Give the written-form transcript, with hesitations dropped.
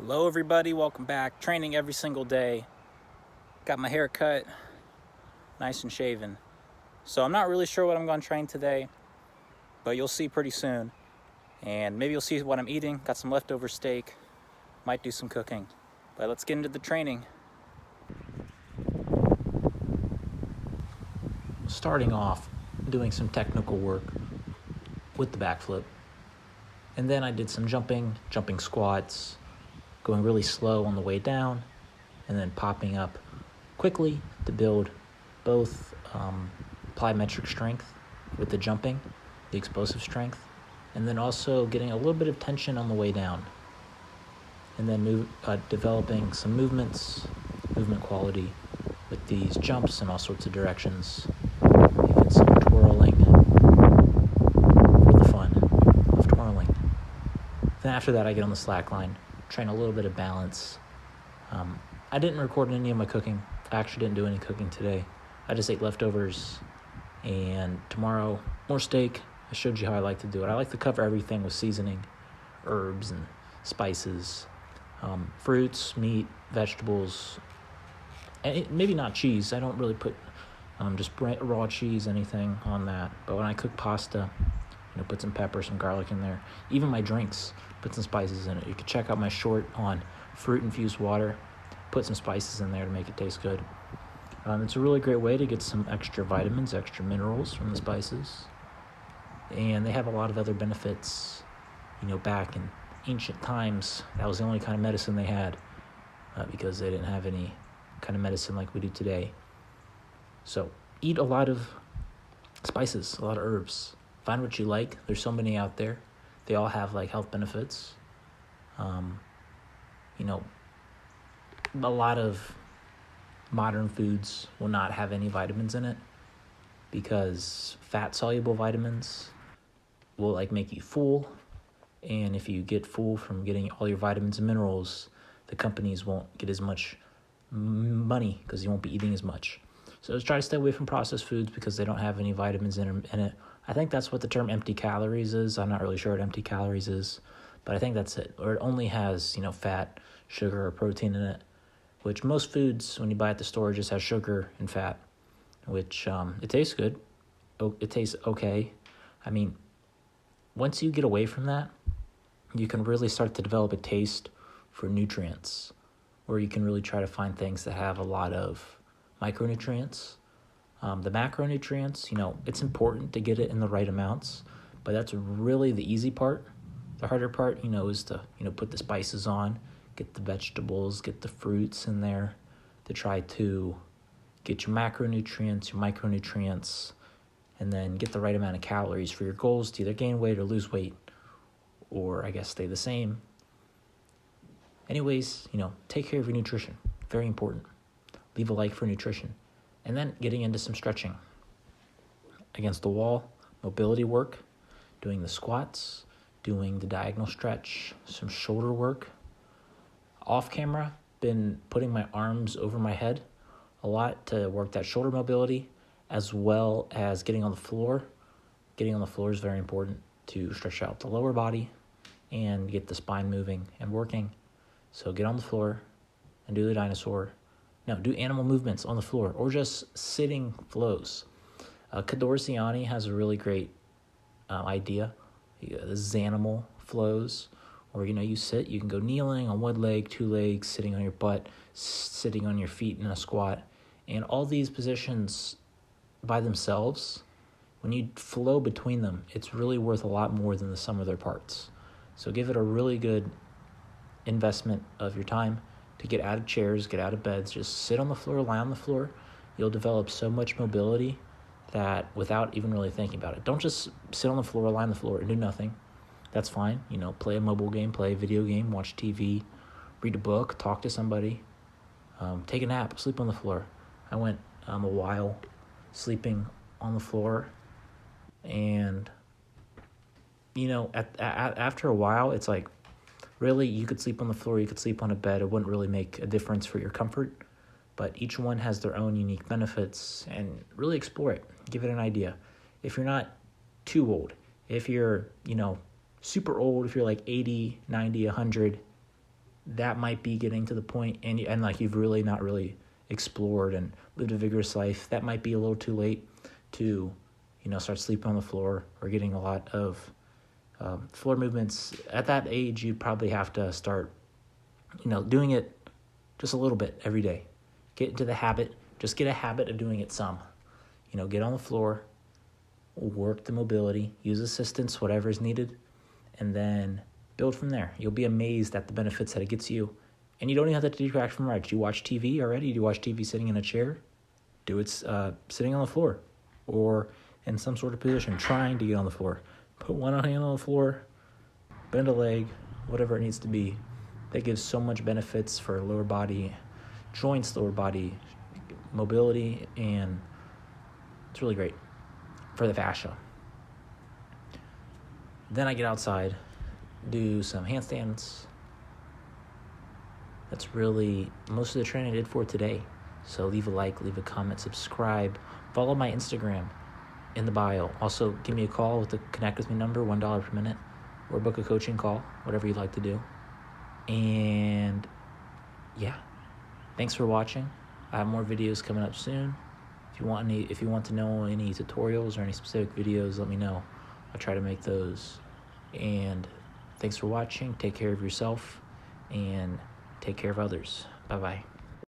Hello everybody, welcome back. Training every single day. Got my hair cut, nice and shaven. So I'm not really sure what I'm going to train today, but you'll see pretty soon. And maybe you'll see what I'm eating. Got some leftover steak, might do some cooking. But let's get into the training. Starting off, doing some technical work with the backflip. And then I did some jumping squats, going really slow on the way down, and then popping up quickly to build both plyometric strength with the jumping, the explosive strength, and then also getting a little bit of tension on the way down. And then developing some movement quality with these jumps in all sorts of directions, even some twirling for the fun of twirling. Then after that, I get on the slack line, train a little bit of balance. I didn't record any of my cooking. I actually didn't do any cooking today. I just ate leftovers, and tomorrow, more steak. I showed you how I like to do it. I like to cover everything with seasoning, herbs and spices, fruits, meat, vegetables, and maybe not cheese. I don't really put just raw cheese, anything on that. But when I cook pasta, put some pepper, some garlic in there. Even my drinks, put some spices in it. You can check out my short on fruit-infused water. Put some spices in there to make it taste good. It's a really great way to get some extra vitamins, extra minerals from the spices. And they have a lot of other benefits. Back in ancient times, that was the only kind of medicine they had because they didn't have any kind of medicine like we do today. So eat a lot of spices, a lot of herbs. Find what you like. There's so many out there. They all have health benefits. A lot of modern foods will not have any vitamins in it because fat-soluble vitamins will make you full. And if you get full from getting all your vitamins and minerals, the companies won't get as much money because you won't be eating as much. So just try to stay away from processed foods because they don't have any vitamins in it. I think that's what the term empty calories is. I'm not really sure what empty calories is, but I think that's it. Or it only has, fat, sugar, or protein in it, which most foods, when you buy at the store, just has sugar and fat, which it tastes good. It tastes okay. Once you get away from that, you can really start to develop a taste for nutrients, where you can really try to find things that have a lot of micronutrients. The macronutrients, it's important to get it in the right amounts, but that's really the easy part. The harder part, is to, put the spices on, get the vegetables, get the fruits in there to try to get your macronutrients, your micronutrients, and then get the right amount of calories for your goals to either gain weight or lose weight, or I guess stay the same. Anyways, take care of your nutrition. Very important. Leave a like for nutrition. And then getting into some stretching. Against the wall, mobility work, doing the squats, doing the diagonal stretch, some shoulder work. Off camera, been putting my arms over my head a lot to work that shoulder mobility, as well as getting on the floor. Getting on the floor is very important to stretch out the lower body and get the spine moving and working. So get on the floor and do the dinosaur. No, do animal movements on the floor or just sitting flows. Kador Siani has a really great idea. The Zanimal flows, where you sit, you can go kneeling on one leg, two legs, sitting on your butt, sitting on your feet in a squat. And all these positions by themselves, when you flow between them, it's really worth a lot more than the sum of their parts. So give it a really good investment of your time to get out of chairs, get out of beds, just sit on the floor, lie on the floor. You'll develop so much mobility that without even really thinking about it. Don't just sit on the floor, lie on the floor, and do nothing. That's fine. Play a mobile game, play a video game, watch TV, read a book, talk to somebody, take a nap, sleep on the floor. I went a while sleeping on the floor, and after a while, it's really, you could sleep on the floor, you could sleep on a bed. It wouldn't really make a difference for your comfort, but each one has their own unique benefits, and really explore it. Give it an idea. If you're not too old, if you're, super old, if you're 80, 90, 100, that might be getting to the point, and like you've really not really explored and lived a vigorous life. That might be a little too late to, start sleeping on the floor or getting a lot of floor movements. At that age, you'd probably have to start, doing it just a little bit every day. Get into the habit. Just get a habit of doing it some. Get on the floor, work the mobility, use assistance, whatever is needed, and then build from there. You'll be amazed at the benefits that it gets you. And you don't even have to detract from right. Do you watch TV already? Do you watch TV sitting in a chair? Do it sitting on the floor or in some sort of position, trying to get on the floor. Put one hand on the floor, bend a leg, whatever it needs to be. That gives so much benefits for lower body joints, lower body mobility, and it's really great for the fascia. Then I get outside, do some handstands. That's really most of the training I did for today. So leave a like, leave a comment, subscribe, follow my Instagram in the bio. Also, give me a call with the Connect With Me number, $1 per minute, or book a coaching call, whatever you'd like to do. And yeah, thanks for watching. I have more videos coming up soon. If you want to know any tutorials or any specific videos, let me know. I'll try to make those. And thanks for watching. Take care of yourself and take care of others. Bye-bye.